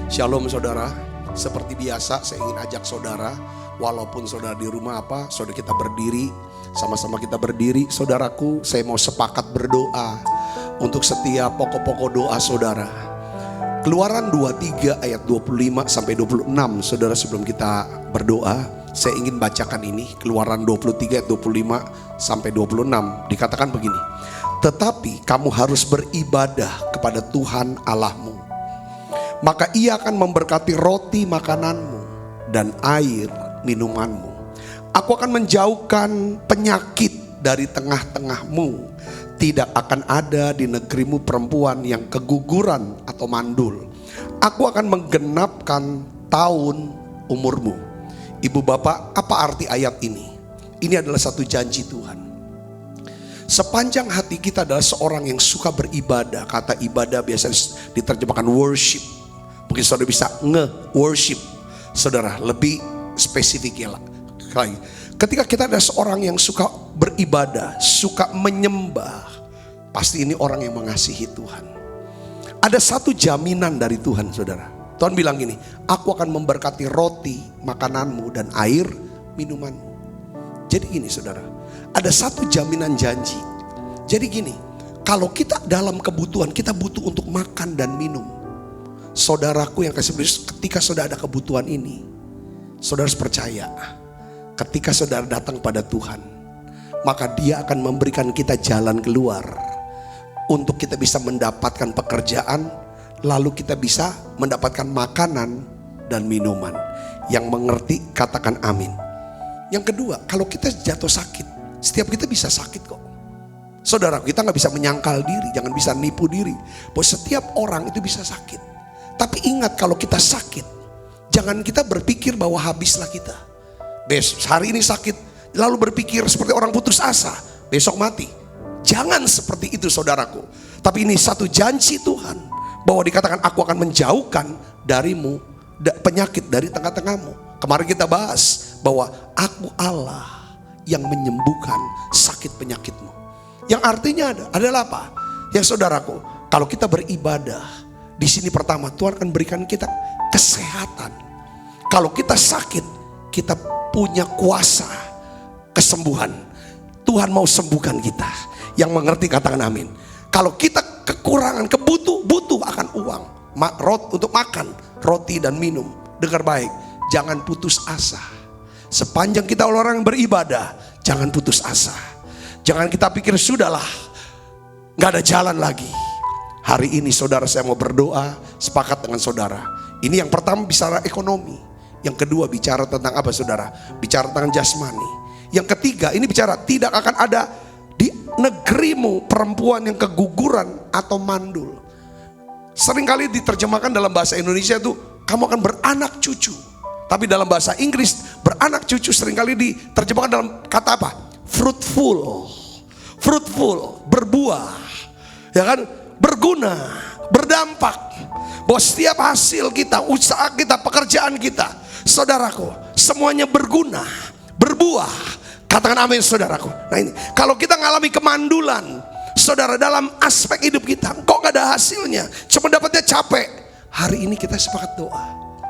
Shalom saudara, seperti biasa saya ingin ajak saudara, walaupun saudara di rumah saudara kita berdiri, sama-sama kita berdiri. Saudaraku, saya mau sepakat berdoa untuk setiap pokok-pokok doa saudara. Keluaran 23 ayat 25 sampai 26, saudara, sebelum kita berdoa, saya ingin bacakan ini. Keluaran 23 ayat 25 sampai 26, dikatakan begini. Tetapi kamu harus beribadah kepada Tuhan Allahmu, maka ia akan memberkati roti makananmu dan air minumanmu. Aku akan menjauhkan penyakit dari tengah-tengahmu. Tidak akan ada di negerimu perempuan yang keguguran atau mandul. Aku akan menggenapkan tahun umurmu. Ibu bapak, apa arti ayat ini? Ini adalah satu janji Tuhan. Sepanjang hati kita adalah seorang yang suka beribadah. Kata ibadah biasanya diterjemahkan worship. Mungkin saudara bisa nge-worship. Saudara, lebih spesifik ya lagi. Ketika kita ada seorang yang suka beribadah, suka menyembah, pasti ini orang yang mengasihi Tuhan. Ada satu jaminan dari Tuhan, saudara. Tuhan bilang gini, aku akan memberkati roti makananmu dan air minumanmu. Jadi gini saudara, ada satu jaminan janji. Jadi gini, kalau kita dalam kebutuhan, kita butuh untuk makan dan minum. Saudaraku yang kasih beri, ketika saudara ada kebutuhan ini, saudara harus percaya, ketika saudara datang pada Tuhan, maka Dia akan memberikan kita jalan keluar untuk kita bisa mendapatkan pekerjaan, lalu kita bisa mendapatkan makanan dan minuman. Yang mengerti katakan amin. Yang kedua, kalau kita jatuh sakit, setiap kita bisa sakit kok. Saudara, kita gak bisa menyangkal diri, jangan bisa nipu diri bahwa setiap orang itu bisa sakit. Tapi ingat, kalau kita sakit, jangan kita berpikir bahwa habislah kita. Hari ini sakit, lalu berpikir seperti orang putus asa, besok mati. Jangan seperti itu saudaraku. Tapi ini satu janji Tuhan, bahwa dikatakan aku akan menjauhkan darimu penyakit dari tengah-tengahmu. Kemarin kita bahas bahwa aku Allah yang menyembuhkan sakit penyakitmu. Yang artinya adalah apa? Ya saudaraku, kalau kita beribadah, di sini pertama Tuhan akan berikan kita kesehatan. Kalau kita sakit, kita punya kuasa kesembuhan. Tuhan mau sembuhkan kita. Yang mengerti katakan amin. Kalau kita kekurangan, butuh akan uang untuk makan roti dan minum. Dengar baik, jangan putus asa. Sepanjang kita orang yang beribadah, jangan putus asa. Jangan kita pikir sudahlah, gak ada jalan lagi. Hari ini saudara, saya mau berdoa sepakat dengan saudara. Ini yang pertama bicara ekonomi. Yang kedua bicara tentang apa saudara? Bicara tentang jasmani. Yang ketiga ini bicara tidak akan ada di negerimu perempuan yang keguguran atau mandul. Seringkali diterjemahkan dalam bahasa Indonesia itu kamu akan beranak cucu. Tapi dalam bahasa Inggris beranak cucu seringkali diterjemahkan dalam kata apa? Fruitful. Fruitful, berbuah. Ya kan? Berguna, berdampak. Bahwa setiap hasil kita, usaha kita, pekerjaan kita, saudaraku, semuanya berguna, berbuah. Katakan amin saudaraku. Nah ini, kalau kita ngalami kemandulan, saudara, dalam aspek hidup kita, kok gak ada hasilnya, cuma dapatnya capek. Hari ini kita sepakat doa,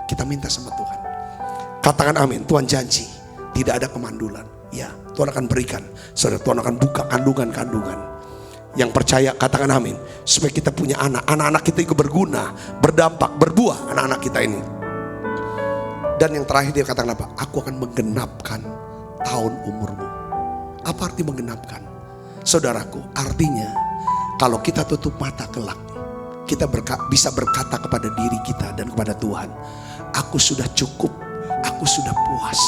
kita minta sama Tuhan. Katakan amin, Tuhan janji tidak ada kemandulan. Ya, Tuhan akan berikan, saudara, Tuhan akan buka kandungan-kandungan. Yang percaya katakan amin. Supaya kita punya anak-anak kita itu berguna, berdampak, berbuah anak-anak kita ini. Dan yang terakhir dia katakan apa? Aku akan menggenapkan tahun umurmu. Apa arti menggenapkan? Saudaraku, artinya kalau kita tutup mata kelak, kita bisa berkata kepada diri kita dan kepada Tuhan, aku sudah cukup, aku sudah puas,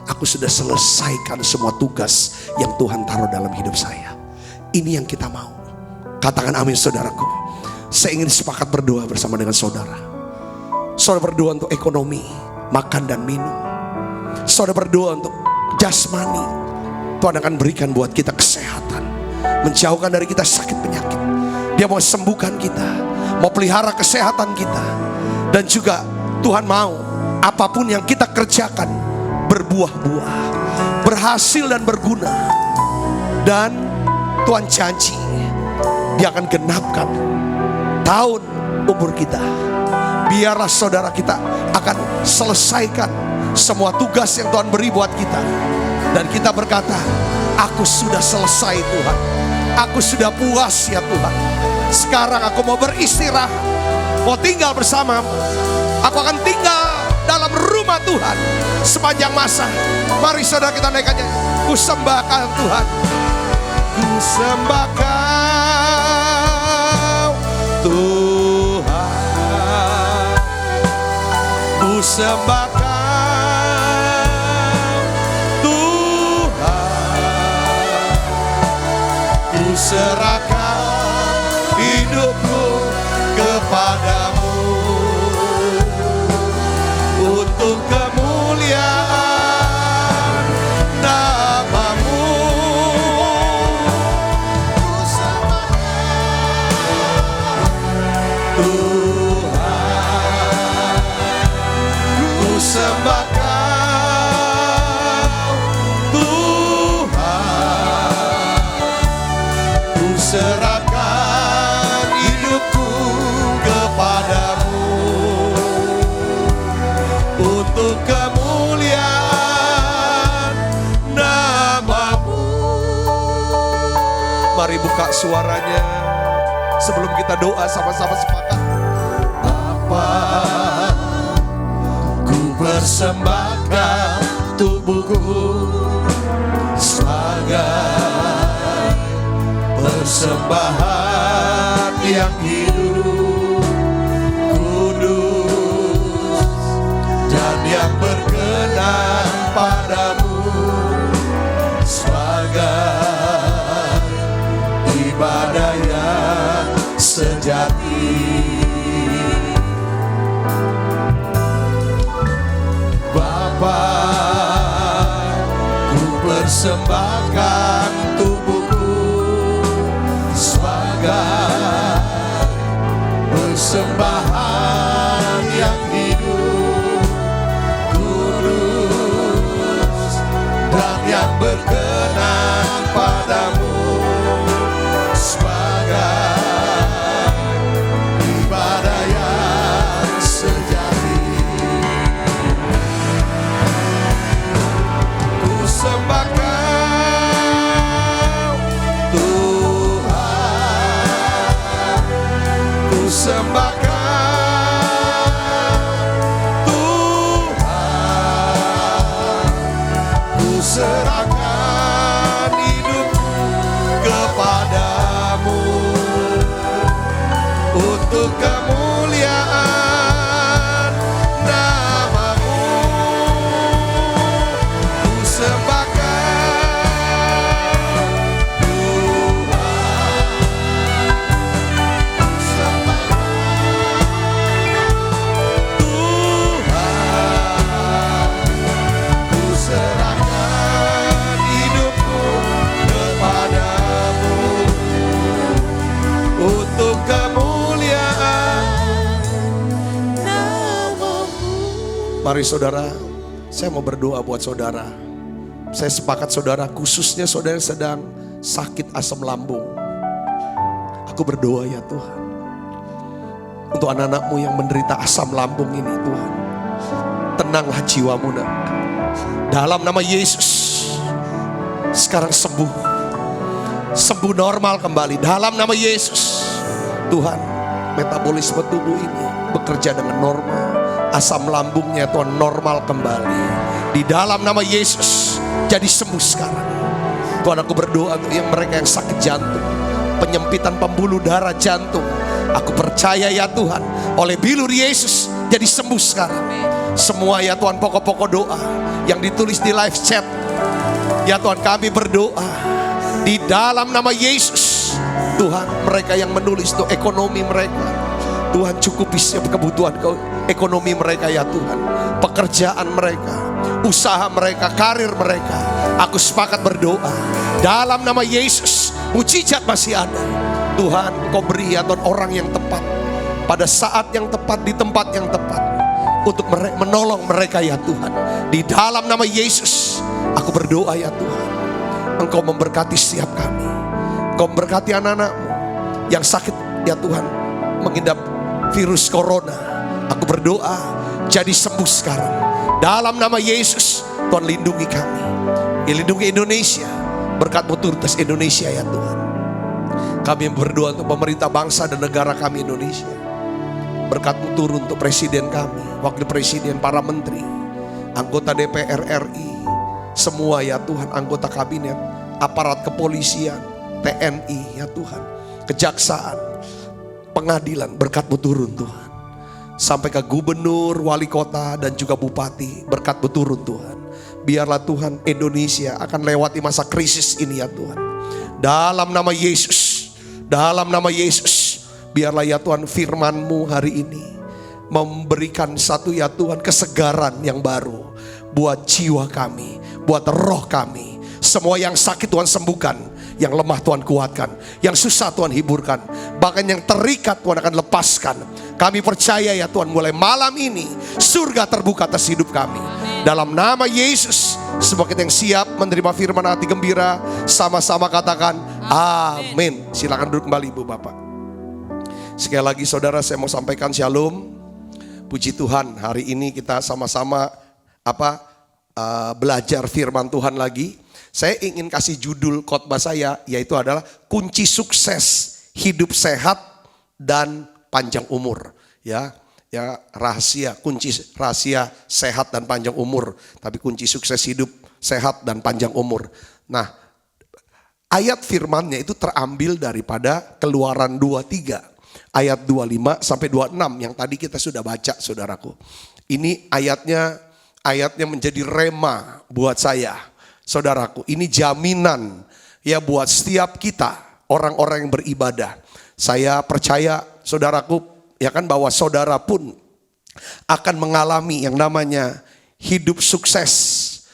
aku sudah selesaikan semua tugas yang Tuhan taruh dalam hidup saya. Ini yang kita mau. Katakan amin saudaraku. Saya ingin sepakat berdoa bersama dengan saudara. Saudara berdoa untuk ekonomi, makan dan minum. Saudara berdoa untuk jasmani. Tuhan akan berikan buat kita kesehatan, menjauhkan dari kita sakit penyakit. Dia mau sembuhkan kita, mau pelihara kesehatan kita. Dan juga Tuhan mau apapun yang kita kerjakan berbuah-buah, berhasil dan berguna. Dan Tuhan janji Dia akan genapkan tahun umur kita. biarlah saudara kita akan selesaikan semua tugas yang Tuhan beri buat kita. Dan kita berkata, aku sudah selesai Tuhan, aku sudah puas ya Tuhan. Sekarang aku mau beristirahat, mau tinggal bersamamu. Aku akan tinggal dalam rumah Tuhan sepanjang masa. Mari saudara kita naikkannya. Ku sembahkan Tuhan, ku sembah Kau Tuhan, ku sembah Kau Tuhan, ku serahkan hidupku kepadamu untuk kemuliaan nama-Mu. Ku sembahkan Tuhan, ku sembahkan Tuhan, ku serahkan hidupku kepadamu untuk kemuliaan nama-Mu. Mari buka suaranya sebelum kita doa sama-sama sepakat. Bapa, ku persembahkan tubuhku sebagai persembahan yang hidup, kudus, dan yang berkenan padamu, sebagai ibadah yang sejati. Bapa, ku persembahkan tubuhku sebagai persembahan yang hidup, kudus, dan yang berkenan padamu, sebagai ibadah yang sejati. Ku sembah Kau Tuhan, ku sembah serahkan hidupku kepadamu untuk kemuliaan nama-Mu. Ku sembahkan Tuhan, ku sembahkan Tuhan, ku serahkan hidupku kepadamu untuk kemuliaan nama-Mu. Mari saudara, saya mau berdoa buat saudara. Saya sepakat saudara, khususnya saudara yang sedang sakit asam lambung. Aku berdoa ya Tuhan, untuk anak-anak-Mu yang menderita asam lambung ini Tuhan. Tenanglah jiwamu nak. Dalam nama Yesus, sekarang sembuh. Sembuh normal kembali. Dalam nama Yesus, Tuhan, metabolisme tubuh ini bekerja dengan normal. Asam lambungnya Tuhan normal kembali. Di dalam nama Yesus, jadi sembuh sekarang. Tuhan, aku berdoa untuk yang mereka yang sakit jantung, penyempitan pembuluh darah jantung. Aku percaya ya Tuhan, oleh bilur Yesus jadi sembuh sekarang. Semua ya Tuhan pokok-pokok doa yang ditulis di live chat, ya Tuhan kami berdoa di dalam nama Yesus. Tuhan, mereka yang menulis itu ekonomi mereka, Tuhan cukupi setiap kebutuhan ekonomi mereka ya Tuhan. Pekerjaan mereka, usaha mereka, karir mereka. Aku sepakat berdoa dalam nama Yesus, mujizat masih ada. Tuhan, Kau beri ya Tuhan orang yang tepat, pada saat yang tepat, di tempat yang tepat, untuk menolong mereka ya Tuhan. Di dalam nama Yesus, aku berdoa ya Tuhan, Engkau memberkati setiap kami. Engkau memberkati anak-anak-Mu yang sakit ya Tuhan, mengidap virus corona. Aku berdoa jadi sembuh sekarang. Dalam nama Yesus, Tuhan lindungi kami. Lindungi Indonesia. Berkat-Mu turun atas Indonesia ya Tuhan. Kami berdoa untuk pemerintah bangsa dan negara kami Indonesia. Berkat-Mu turun untuk presiden kami, wakil presiden, para menteri, anggota DPR RI, semua ya Tuhan, anggota kabinet, aparat kepolisian, TNI ya Tuhan, kejaksaan, pengadilan. Berkat-Mu turun Tuhan. Sampai ke gubernur, wali kota, dan juga bupati. Berkat-Mu turun Tuhan. Biarlah Tuhan Indonesia akan lewati masa krisis ini ya Tuhan. Dalam nama Yesus, dalam nama Yesus, biarlah ya Tuhan firman-Mu hari ini memberikan satu ya Tuhan kesegaran yang baru buat jiwa kami, buat roh kami. Semua yang sakit Tuhan sembuhkan, yang lemah Tuhan kuatkan, yang susah Tuhan hiburkan, bahkan yang terikat Tuhan akan lepaskan. Kami percaya ya Tuhan, mulai malam ini surga terbuka atas hidup kami. Dalam nama Yesus, semua kita yang siap menerima firman hati gembira, sama-sama katakan amin. Silakan duduk kembali Ibu Bapak. Sekali lagi saudara, saya mau sampaikan shalom. Puji Tuhan, hari ini kita sama-sama belajar firman Tuhan lagi. Saya ingin kasih judul khotbah saya, yaitu adalah kunci sukses hidup sehat dan panjang umur. Ya rahasia, kunci rahasia sehat dan panjang umur. Tapi kunci sukses hidup sehat dan panjang umur. Nah, ayat firmannya itu terambil daripada Keluaran 23 ayat 25 sampai 26 yang tadi kita sudah baca saudaraku. Ini ayatnya menjadi rema buat saya. Saudaraku, ini jaminan ya buat setiap kita orang-orang yang beribadah. Saya percaya saudaraku ya kan, bahwa saudara pun akan mengalami yang namanya hidup sukses,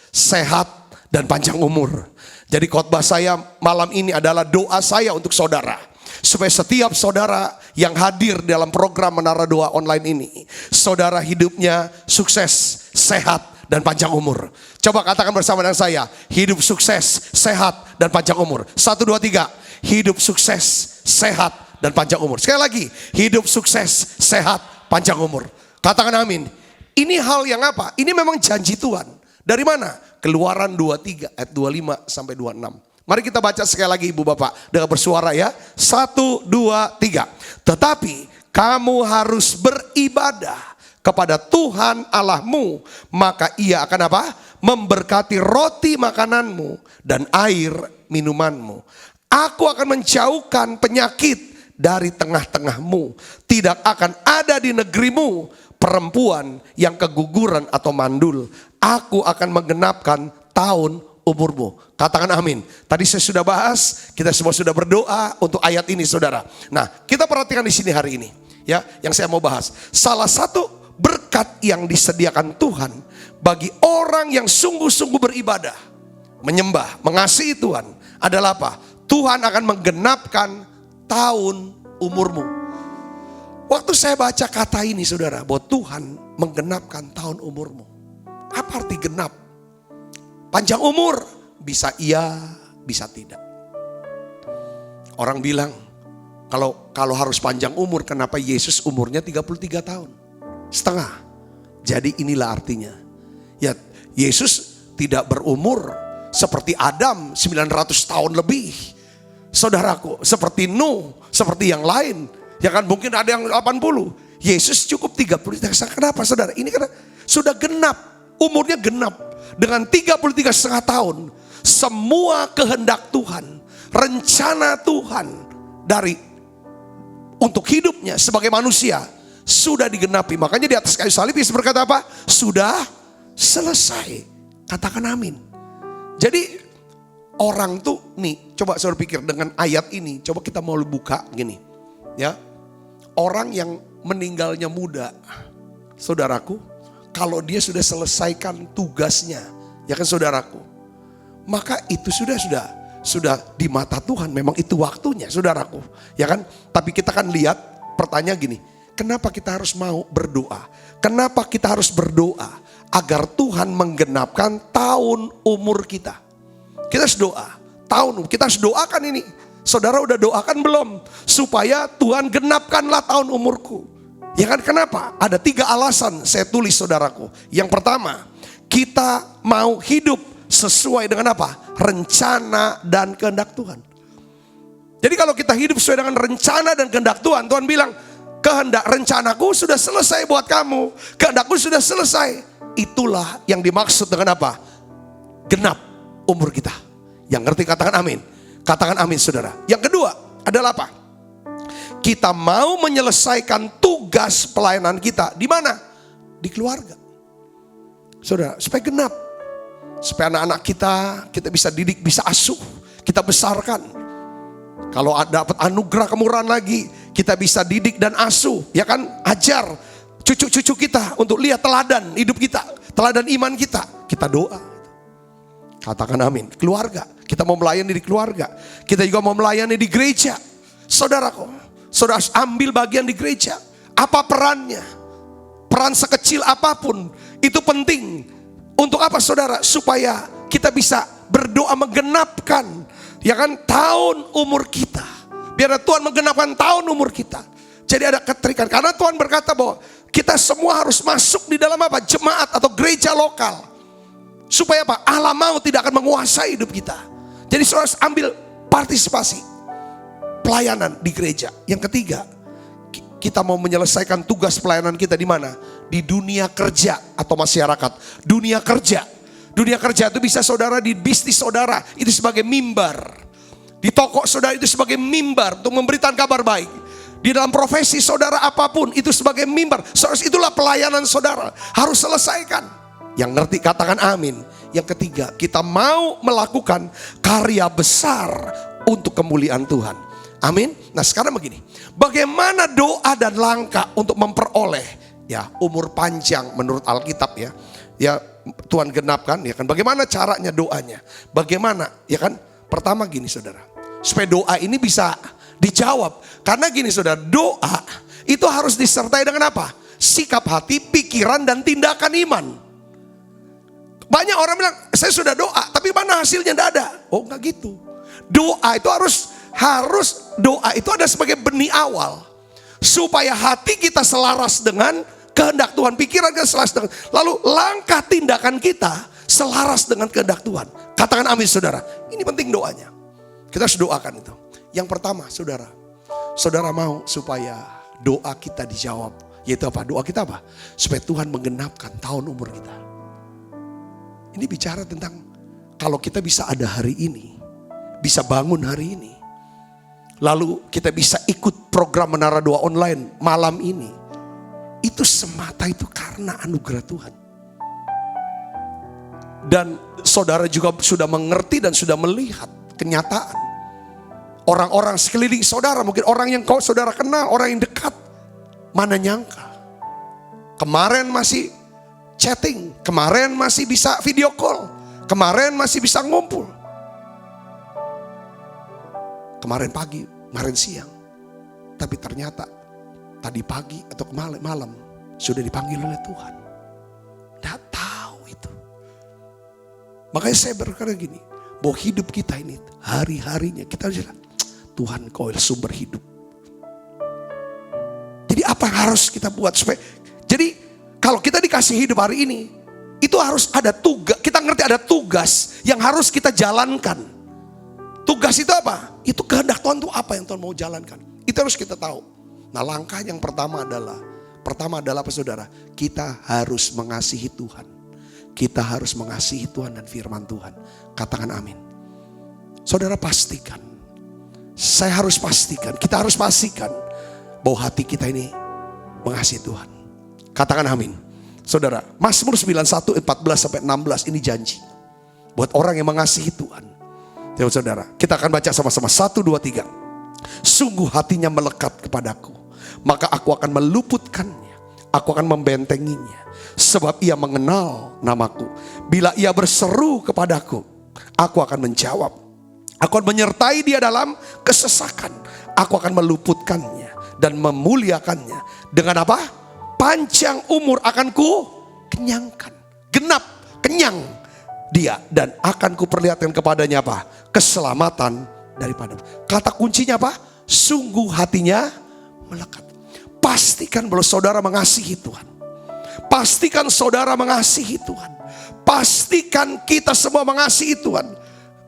sehat dan panjang umur. Jadi khotbah saya malam ini adalah doa saya untuk saudara, supaya setiap saudara yang hadir dalam program Menara Doa online ini, saudara hidupnya sukses, sehat dan panjang umur. Coba katakan bersama dengan saya, hidup sukses, sehat dan panjang umur. 1, 2, 3. Hidup sukses, sehat dan panjang umur. Sekali lagi, hidup sukses, sehat, panjang umur. Katakan amin. Ini hal yang apa? Ini memang janji Tuhan. Dari mana? Keluaran 23 ayat 25 sampai 26. Mari kita baca sekali lagi Ibu Bapak dengan bersuara ya. 1, 2, 3. Tetapi kamu harus beribadah kepada Tuhan Allahmu, maka Ia akan apa? Memberkati roti makananmu dan air minumanmu. Aku akan menjauhkan penyakit dari tengah-tengahmu. Tidak akan ada di negerimu perempuan yang keguguran atau mandul. Aku akan menggenapkan tahun umurmu. Katakan amin. Tadi saya sudah bahas, kita semua sudah berdoa untuk ayat ini saudara. Nah, kita perhatikan di sini hari ini ya, yang saya mau bahas. Salah satu berkat yang disediakan Tuhan bagi orang yang sungguh-sungguh beribadah, menyembah, mengasihi Tuhan adalah apa? Tuhan akan menggenapkan tahun umurmu. Waktu saya baca kata ini saudara, bahwa Tuhan menggenapkan tahun umurmu. Apa arti genap? Panjang umur, bisa iya, bisa tidak. Orang bilang, kalau harus panjang umur, kenapa Yesus umurnya 33 tahun? Setengah. Jadi inilah artinya. Ya, Yesus tidak berumur seperti Adam 900 tahun lebih. Saudaraku, seperti Nuh, seperti yang lain. Ya kan, mungkin ada yang 80. Yesus cukup 33. Kenapa saudara? Ini karena sudah genap. Umurnya genap. Dengan 33,5 tahun. Semua kehendak Tuhan, rencana Tuhan untuk hidupnya sebagai manusia sudah digenapi. Makanya di atas kayu salib Yesus berkata apa? Sudah selesai. Katakan amin. Jadi orang tuh nih, coba saudara pikir dengan ayat ini, coba kita mau buka gini. Ya. Orang yang meninggalnya muda, saudaraku, kalau dia sudah selesaikan tugasnya, ya kan saudaraku, maka itu sudah di mata Tuhan, memang itu waktunya saudaraku. Ya kan? Tapi kita kan lihat, pertanyaan gini, kenapa kita harus mau berdoa? Kenapa kita harus berdoa? Agar Tuhan menggenapkan tahun umur kita. Kita harus doa. Kita harus doakan ini. Saudara udah doakan belum? Supaya Tuhan genapkanlah tahun umurku. Ya kan, kenapa? Ada 3 alasan saya tulis saudaraku. Yang pertama, kita mau hidup sesuai dengan apa? Rencana dan kehendak Tuhan. Jadi kalau kita hidup sesuai dengan rencana dan kehendak Tuhan, Tuhan bilang, kehendak rencanaku sudah selesai buat kamu. Kehendakku sudah selesai. Itulah yang dimaksud dengan apa? Genap umur kita. Yang ngerti katakan amin. Katakan amin saudara. Yang kedua adalah apa? Kita mau menyelesaikan tugas pelayanan kita. Di mana? Di keluarga. Saudara, supaya genap. Supaya anak-anak kita bisa didik, bisa asuh. Kita besarkan. Kalau dapat anugerah kemurahan lagi, kita bisa didik dan asuh. Ya kan? Ajar cucu-cucu kita untuk lihat teladan hidup kita. Teladan iman kita. Kita doa. Katakan amin. Keluarga. Kita mau melayani di keluarga. Kita juga mau melayani di gereja. Saudaraku. Saudara ambil bagian di gereja. Apa perannya? Peran sekecil apapun. Itu penting. Untuk apa saudara? Supaya kita bisa berdoa menggenapkan. Ya kan? Tahun umur kita. Biar Tuhan menggenapkan tahun umur kita. Jadi ada keterikan. Karena Tuhan berkata bahwa kita semua harus masuk di dalam apa? Jemaat atau gereja lokal. Supaya apa? Allah mau tidak akan menguasai hidup kita. Jadi saudara harus ambil partisipasi. Pelayanan di gereja. Yang ketiga, kita mau menyelesaikan tugas pelayanan kita di mana? Di dunia kerja atau masyarakat. Dunia kerja. Dunia kerja itu bisa saudara di bisnis saudara. Itu sebagai mimbar. Di toko saudara itu sebagai mimbar. Untuk memberikan kabar baik. Di dalam profesi saudara apapun itu sebagai mimbar. Saudara, itulah pelayanan saudara. Harus selesaikan. Yang ngerti katakan amin. Yang ketiga, kita mau melakukan karya besar untuk kemuliaan Tuhan. Amin. Nah sekarang begini, bagaimana doa dan langkah untuk memperoleh ya umur panjang menurut Alkitab ya. Ya Tuhan genapkan ya kan. Bagaimana caranya doanya? Bagaimana ya kan? Pertama gini saudara, supaya doa ini bisa dijawab. Karena gini saudara, doa itu harus disertai dengan apa? Sikap hati, pikiran dan tindakan iman. Banyak orang bilang, saya sudah doa, tapi mana hasilnya? Tidak ada. Oh enggak gitu. Doa itu harus doa itu ada sebagai benih awal. Supaya hati kita selaras dengan kehendak Tuhan. Pikiran kita selaras dengan. Lalu langkah tindakan kita selaras dengan kehendak Tuhan. Katakan amin saudara. Ini penting doanya. Kita harus doakan itu. Yang pertama saudara. Saudara mau supaya doa kita dijawab. Yaitu apa? Doa kita apa? Supaya Tuhan menggenapkan tahun umur kita. Ini bicara tentang kalau kita bisa ada hari ini. Bisa bangun hari ini. Lalu kita bisa ikut program Menara Doa Online malam ini. Itu semata itu karena anugerah Tuhan. Dan saudara juga sudah mengerti dan sudah melihat kenyataan. Orang-orang sekeliling saudara, mungkin orang yang saudara kenal, orang yang dekat. Mana nyangka. Kemarin masih chatting, kemarin masih bisa video call, kemarin masih bisa ngumpul. Kemarin pagi, kemarin siang. Tapi ternyata tadi pagi atau malam sudah dipanggil oleh Tuhan. Tidak tahu itu. Makanya saya berkata gini, bahwa hidup kita ini hari-harinya kita harus bilang, Tuhan kau sumber hidup. Jadi apa yang harus kita buat supaya, jadi kalau kita dikasih hidup hari ini, itu harus ada tugas, kita ngerti ada tugas yang harus kita jalankan. Tugas itu apa? Itu kehendak Tuhan itu apa yang Tuhan mau jalankan. Itu harus kita tahu. Nah langkah yang pertama adalah apa saudara? Kita harus mengasihi Tuhan. Kita harus mengasihi Tuhan dan firman Tuhan. Katakan amin. Saudara pastikan. Saya harus pastikan. Kita harus pastikan. Bahwa hati kita ini mengasihi Tuhan. Katakan amin. Saudara, Mazmur 91, 14-16 ini janji. Buat orang yang mengasihi Tuhan. Ya saudara, kita akan baca sama-sama 1, 2, 3. Sungguh hatinya melekat kepadaku, maka aku akan meluputkannya, aku akan membentenginya. Sebab ia mengenal namaku. Bila ia berseru kepadaku, aku akan menjawab. Aku akan menyertai dia dalam kesesakan. Aku akan meluputkannya dan memuliakannya. Dengan apa? Panjang umur akan ku kenyangkan. Genap, kenyang dia. Dan akan kuperlihatkan kepadanya apa? Keselamatan daripada. Kata kuncinya apa? Sungguh hatinya melekat. pastikan bahwa saudara mengasihi Tuhan. Pastikan saudara mengasihi Tuhan. Pastikan kita semua mengasihi Tuhan.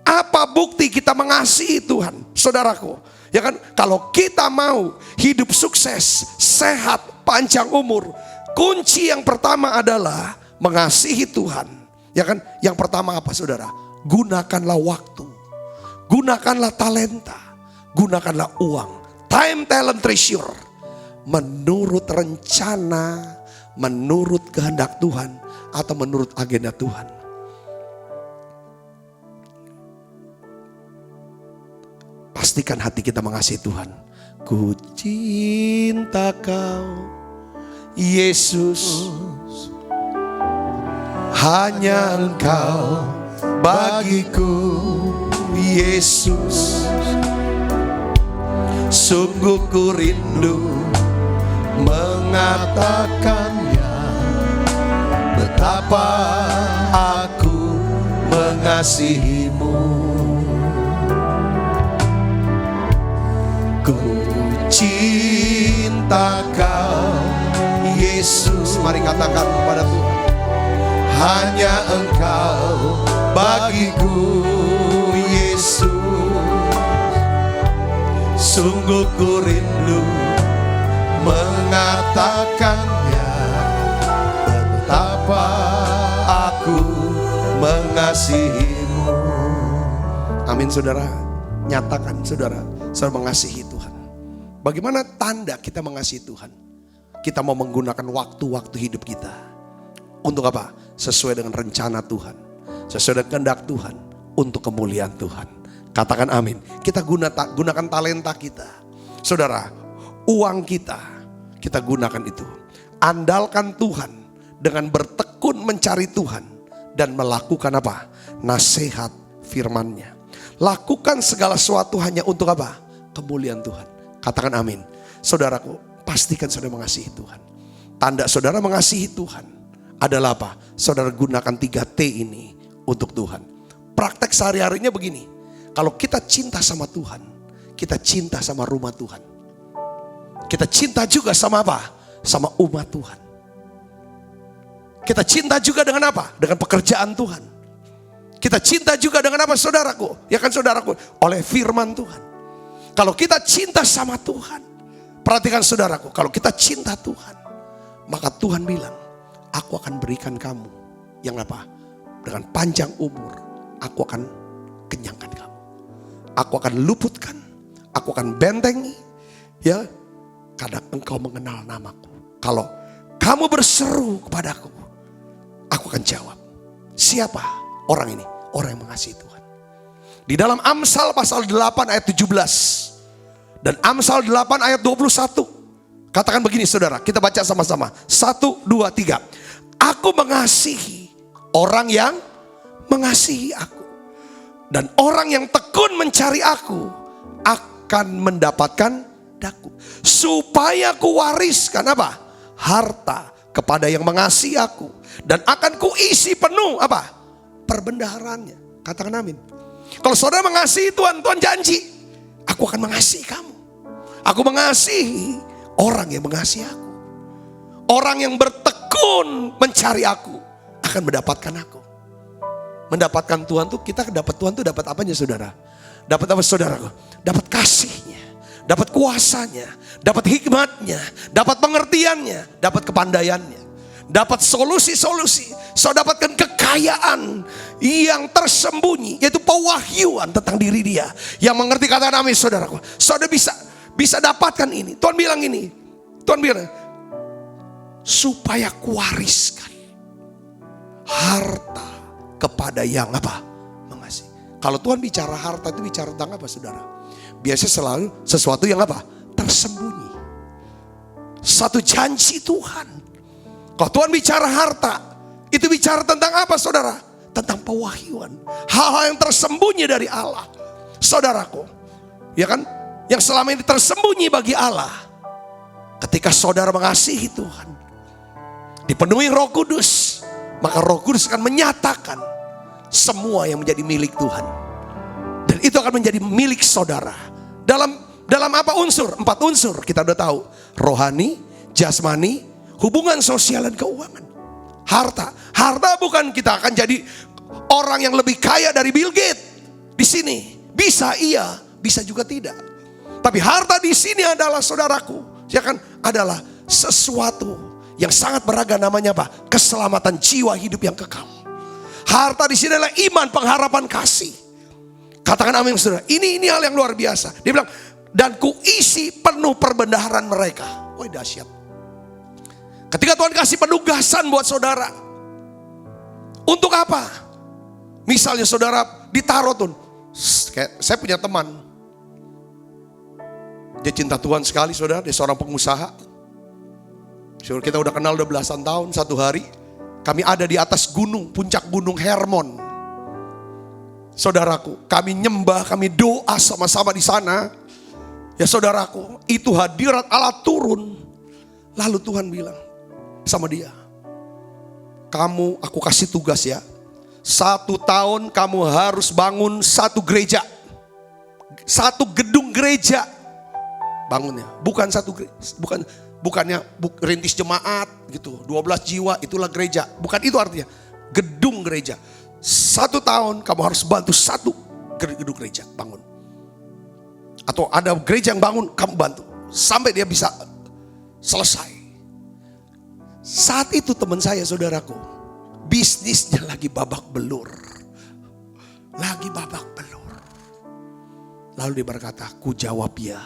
Apa bukti kita mengasihi Tuhan, saudaraku? Ya kan, kalau kita mau hidup sukses, sehat, panjang umur, kunci yang pertama adalah mengasihi Tuhan. Ya kan, yang pertama apa saudara? Gunakanlah waktu, gunakanlah talenta, gunakanlah uang, time, talent, treasure, menurut rencana, menurut kehendak Tuhan, atau menurut agenda Tuhan. Pastikan hati kita mengasihi Tuhan. Ku cinta Kau, Yesus, hanya Engkau bagiku, Yesus. Sungguh ku rindu mengatakannya, betapa aku mengasihimu. Ku cinta Kau, Yesus. Mari katakan kepada Tuhan, hanya Engkau bagiku, Yesus. Sungguh ku rindu mengatakannya, betapa aku mengasihimu. Amin saudara. Nyatakan saudara mengasihi Tuhan. Bagaimana tanda kita mengasihi Tuhan? Kita mau menggunakan waktu-waktu hidup kita untuk apa? Sesuai dengan rencana Tuhan, sesuai dengan kehendak Tuhan, untuk kemuliaan Tuhan. Katakan amin. Kita gunakan talenta kita, saudara. Uang kita gunakan itu. Andalkan Tuhan dengan bertekun mencari Tuhan dan melakukan apa? Nasihat firman-Nya. Lakukan segala sesuatu hanya untuk apa? Kemuliaan Tuhan. Katakan amin. Saudaraku, pastikan saudara mengasihi Tuhan. Tanda saudara mengasihi Tuhan adalah apa? Saudara gunakan 3T ini untuk Tuhan. Praktek sehari-harinya begini. Kalau kita cinta sama Tuhan, kita cinta sama rumah Tuhan. Kita cinta juga sama apa? Sama umat Tuhan. Kita cinta juga dengan apa? Dengan pekerjaan Tuhan. Kita cinta juga dengan apa saudaraku? Ya kan saudaraku? Oleh firman Tuhan. Kalau kita cinta sama Tuhan, perhatikan saudaraku, kalau kita cinta Tuhan, maka Tuhan bilang, aku akan berikan kamu yang apa? Dengan panjang umur, aku akan kenyangkan kamu. Aku akan luputkan, aku akan bentengi, ya, karena engkau mengenal namaku. Kalau kamu berseru kepadaku, aku akan jawab. Siapa orang ini? Orang yang mengasihi Tuhan. Di dalam Amsal pasal 8 ayat 17 dan Amsal 8 ayat 21. Katakan begini saudara, kita baca sama-sama. 1, 2, 3. Aku mengasihi orang yang mengasihi aku. Dan orang yang tekun mencari aku akan mendapatkan daku. Supaya ku wariskan apa? Harta kepada yang mengasihi aku. Dan akan kuisi penuh apa? Perbendaharaannya. Katakan amin. Kalau saudara mengasihi Tuhan, Tuhan janji, aku akan mengasihi kamu. Aku mengasihi orang yang mengasihi aku. Orang yang bertekun mencari aku akan mendapatkan aku. Mendapatkan Tuhan tuh, kita dapat Tuhan tuh dapat apanya saudara? Dapat apa saudaraku? Dapat kasihnya, dapat kuasanya, dapat hikmatnya, dapat pengertiannya, dapat kepandaiannya. Dapat solusi-solusi. Saudara dapatkan kekayaan yang tersembunyi, yaitu pewahyuan tentang diri dia. Yang mengerti, kata amin saudaraku. Saudara bisa dapatkan ini. Tuhan bilang ini. Tuhan bilang, supaya kuwariskan harta kepada yang apa? Mengasihi. Kalau Tuhan bicara harta itu bicara tentang apa saudara? Biasanya selalu sesuatu yang apa? Tersembunyi. Satu janji Tuhan. Kalau Tuhan bicara harta, itu bicara tentang apa saudara? Tentang pewahyuan. Hal-hal yang tersembunyi dari Allah. Saudaraku, ya kan? Yang selama ini tersembunyi bagi Allah. Ketika saudara mengasihi Tuhan, dipenuhi Roh Kudus, maka Roh Kudus akan menyatakan semua yang menjadi milik Tuhan. Dan itu akan menjadi milik saudara. Dalam apa unsur? 4 unsur kita udah tahu. Rohani, jasmani, hubungan sosial dan keuangan. Harta bukan kita akan jadi orang yang lebih kaya dari Bill Gates. Di sini bisa iya, bisa juga tidak. Tapi harta di sini adalah, saudaraku, ya kan, adalah sesuatu yang sangat berharga, namanya apa? Keselamatan jiwa hidup yang kekal. Harta di sini adalah iman, pengharapan, kasih. Katakan amin, saudara. Ini hal yang luar biasa. Dia bilang, dan kuisi penuh perbendaharaan mereka. Woi, dahsyat. Ketika Tuhan kasih penugasan buat saudara, untuk apa? Misalnya saudara ditaruh tuh, kayak saya punya teman, dia cinta Tuhan sekali, saudara. Dia seorang pengusaha. Kita udah kenal udah belasan tahun. Satu hari kami ada di atas gunung, puncak gunung Hermon. Saudaraku, kami nyembah, kami doa sama-sama di sana. Ya saudaraku, itu hadirat Allah turun. Lalu Tuhan bilang sama dia, aku kasih tugas ya. 1 tahun kamu harus bangun 1 gereja. 1 gedung gereja. Bangunnya. Bukan bukannya rintis jemaat gitu. 12 jiwa itulah gereja. Bukan itu artinya. Gedung gereja. 1 tahun kamu harus bantu 1 gedung gereja bangun. Atau ada gereja yang bangun, kamu bantu. Sampai dia bisa selesai. Saat itu teman saya, saudaraku, bisnisnya lagi babak belur. Lagi babak belur. Lalu dia berkata, ku jawab ya.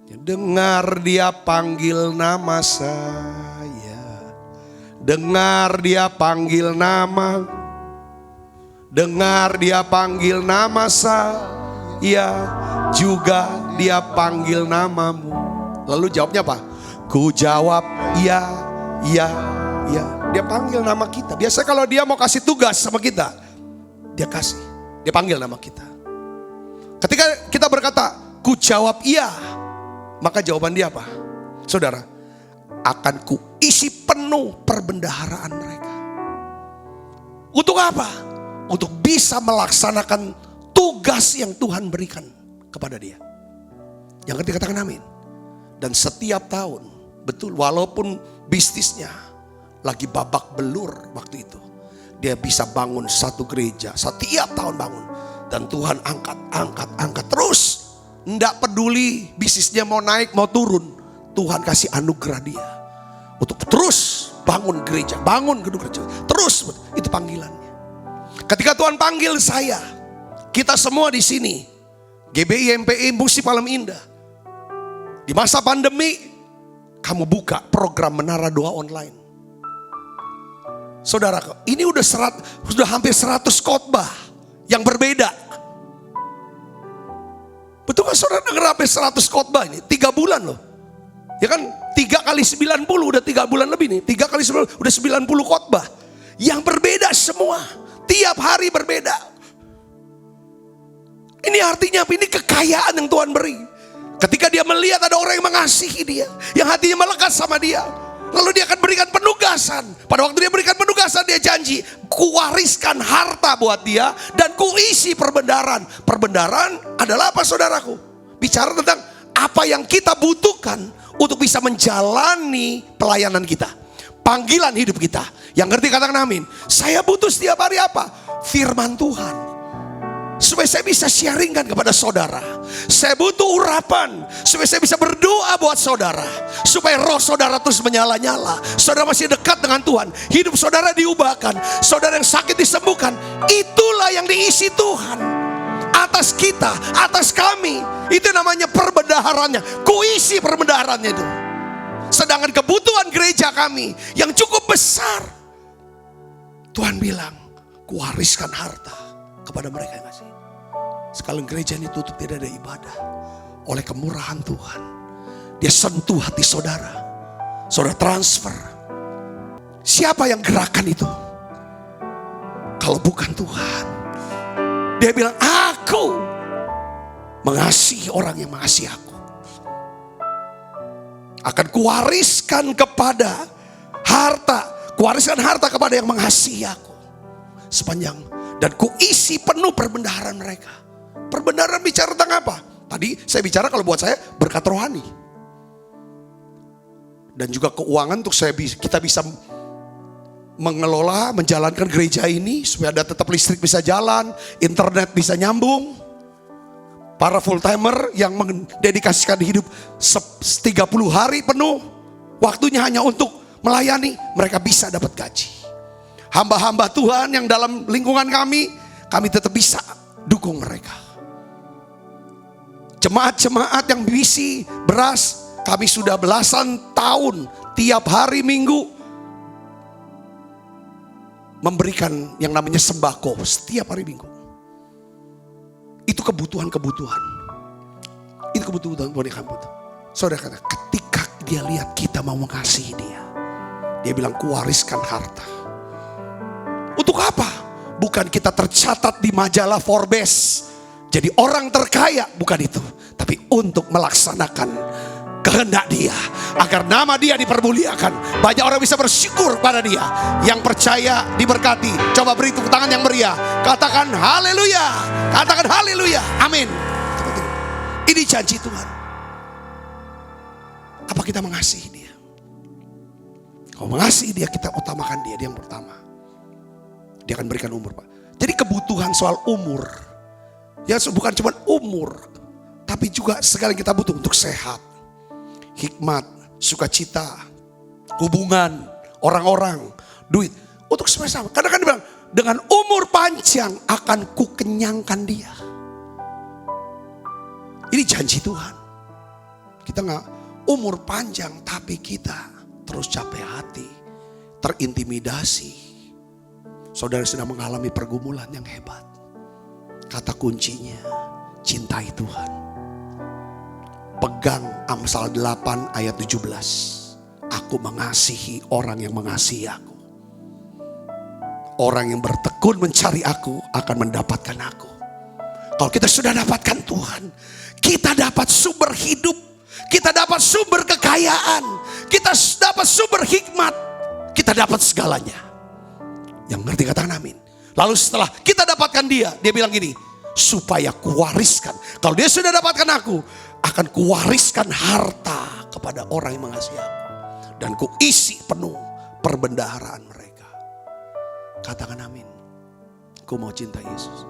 Dengar dia panggil nama saya. Dengar dia panggil nama. Dengar dia panggil nama saya. Juga dia panggil namamu. Lalu jawabnya apa? Ku jawab ya. Ya. Dia panggil nama kita. Biasa kalau dia mau kasih tugas sama kita, dia kasih. Dia panggil nama kita. Ketika kita berkata, ku jawab iya, maka jawaban dia apa? Saudara, akan ku isi penuh perbendaharaan mereka. Untuk apa? Untuk bisa melaksanakan tugas yang Tuhan berikan kepada dia. Yang ketiga, katakan amin. Dan setiap tahun, betul, walaupun bisnisnya lagi babak belur waktu itu, dia bisa bangun 1 gereja, setiap tahun bangun. Dan Tuhan angkat terus. Tidak peduli bisnisnya mau naik mau turun, Tuhan kasih anugerah dia untuk terus bangun gereja, bangun gedung gereja. Terus, itu panggilannya. Ketika Tuhan panggil saya, kita semua di sini, GBI MPI Musi Palem Indah, di masa pandemi, kamu buka program Menara Doa Online. Saudara, ini sudah hampir 100 khotbah yang berbeda. Betul kan saudara, dengar hampir 100 khotbah ini? 3 bulan loh. Ya kan, 3 kali 90 udah 3 bulan lebih nih. 3 kali 90 udah 90 khotbah. Yang berbeda semua. Tiap hari berbeda. Ini artinya apa? Ini kekayaan yang Tuhan beri. Ketika dia melihat ada orang yang mengasihi dia, yang hatinya melekat sama dia, lalu dia akan berikan penugasan. Pada waktu dia berikan penugasan, dia janji, kuwariskan harta buat dia dan kuisi perbendaharaan. Perbendaharaan adalah apa, saudaraku? Bicara tentang apa yang kita butuhkan untuk bisa menjalani pelayanan kita, panggilan hidup kita. Yang ngerti katakan amin. Saya butuh setiap hari apa? Firman Tuhan. Supaya saya bisa sharingkan kepada saudara. Saya butuh urapan supaya saya bisa berdoa buat saudara, supaya roh saudara terus menyala-nyala. Saudara masih dekat dengan Tuhan, hidup saudara diubahkan, saudara yang sakit disembuhkan. Itulah yang diisi Tuhan atas kita, atas kami. Itu namanya perbendaharannya. Kuisi perbendaharannya itu. Sedangkan kebutuhan gereja kami yang cukup besar, Tuhan bilang, kuwariskan harta kepada mereka yang kasih. Sekali gereja ini tutup, tidak ada ibadah, oleh kemurahan Tuhan, dia sentuh hati saudara. Saudara transfer. Siapa yang gerakan itu? Kalau bukan Tuhan. Dia bilang, aku mengasihi orang yang mengasihi aku. Akan kuwariskan kepada harta, kuwariskan harta kepada yang mengasihi aku sepanjang, dan kuisi penuh perbendaharaan mereka. Perbendaharaan bicara tentang apa? Tadi saya bicara kalau buat saya berkat rohani. dan juga keuangan untuk kita bisa mengelola, menjalankan gereja ini supaya ada tetap listrik bisa jalan, internet bisa nyambung. Para full timer yang mendedikasikan hidup 30 hari penuh, waktunya hanya untuk melayani, mereka bisa dapat gaji. Hamba-hamba Tuhan yang dalam lingkungan kami tetap bisa dukung mereka. Jemaat-jemaat yang misi beras, kami sudah belasan tahun tiap hari Minggu memberikan yang namanya sembako setiap hari Minggu. Itu kebutuhan-kebutuhan. Itu kebutuhan yang kami butuh. Saudara kata, ketika dia lihat kita mau mengasihi dia bilang kuwariskan harta. Untuk apa? Bukan kita tercatat di majalah Forbes jadi orang terkaya, bukan itu. Tapi untuk melaksanakan kehendak dia, agar nama dia dipermuliakan. Banyak orang bisa bersyukur pada dia. Yang percaya diberkati. Coba beri tepuk tangan yang meriah. Katakan haleluya. Katakan haleluya. Amin. Ini janji Tuhan. Apa kita mengasihi dia? Kalau mengasihi dia, kita utamakan dia yang pertama. Dia akan berikan umur, Pak. Jadi kebutuhan soal umur, ya bukan cuma umur, tapi juga segala yang kita butuh untuk sehat, hikmat, sukacita, hubungan, orang-orang, duit. Untuk semua sama. Karena kan dia bilang, dengan umur panjang akan kukenyangkan dia. Ini janji Tuhan. Kita gak umur panjang, tapi kita terus capek hati, terintimidasi. Saudara sedang mengalami pergumulan yang hebat. Kata kuncinya, cintai Tuhan. Pegang Amsal 8 ayat 17. Aku mengasihi orang yang mengasihi aku. Orang yang bertekun mencari aku akan mendapatkan aku. Kalau kita sudah dapatkan Tuhan, kita dapat sumber hidup. Kita dapat sumber kekayaan. Kita dapat sumber hikmat. Kita dapat segalanya. Yang ngerti katakan amin. Lalu setelah kita dapatkan dia bilang gini, supaya kuwariskan. Kalau dia sudah dapatkan aku, akan kuwariskan harta kepada orang yang mengasihi aku. Dan kuisi penuh perbendaharaan mereka. Katakan amin. Ku mau cinta Yesus.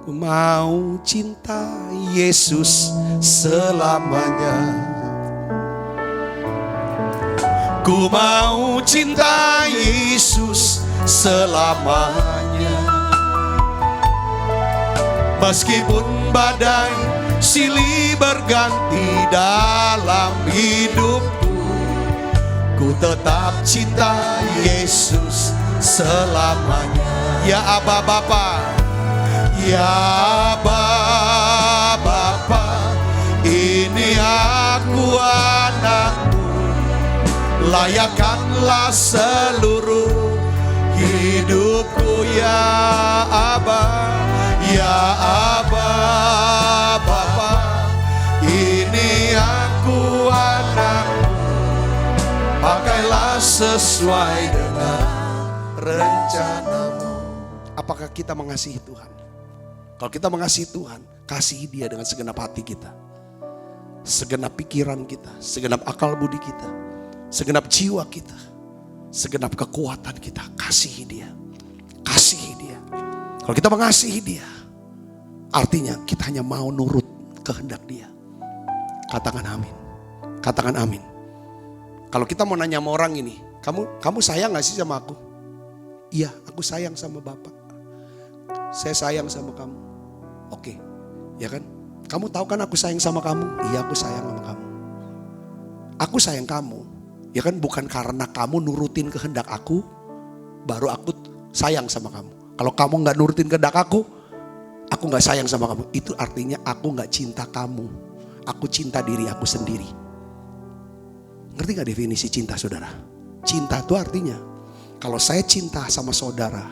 Ku mau cinta Yesus selamanya. Ku mau cinta Yesus selamanya. Meskipun badai silih berganti dalam hidupku, ku tetap cinta Yesus selamanya. Ya Aba Bapa, ya Aba Bapa, ini aku anakmu. Layakkanlah seluruh hidupku ya Aba, ya Aba Bapa, ini aku anakmu. Pakailah sesuai dengan rencanamu. Apakah kita mengasihi Tuhan? Kalau kita mengasihi Tuhan, kasihi dia dengan segenap hati kita, segenap pikiran kita, segenap akal budi kita, segenap jiwa kita, segenap kekuatan kita. Kasihi dia. Kasihi dia. Kalau kita mengasihi dia, artinya kita hanya mau nurut kehendak dia. Katakan amin. Katakan amin. Kalau kita mau nanya sama orang ini, kamu sayang gak sih sama aku? Iya, aku sayang sama Bapak. Saya sayang sama kamu. Oke, ya kan? Kamu tahu kan aku sayang sama kamu? Iya, aku sayang sama kamu. Aku sayang kamu. Ya kan, bukan karena kamu nurutin kehendak aku, baru aku sayang sama kamu. Kalau kamu gak nurutin kehendak aku gak sayang sama kamu. Itu artinya aku gak cinta kamu. Aku cinta diri aku sendiri. Ngerti gak definisi cinta, saudara? Cinta itu artinya, kalau saya cinta sama saudara,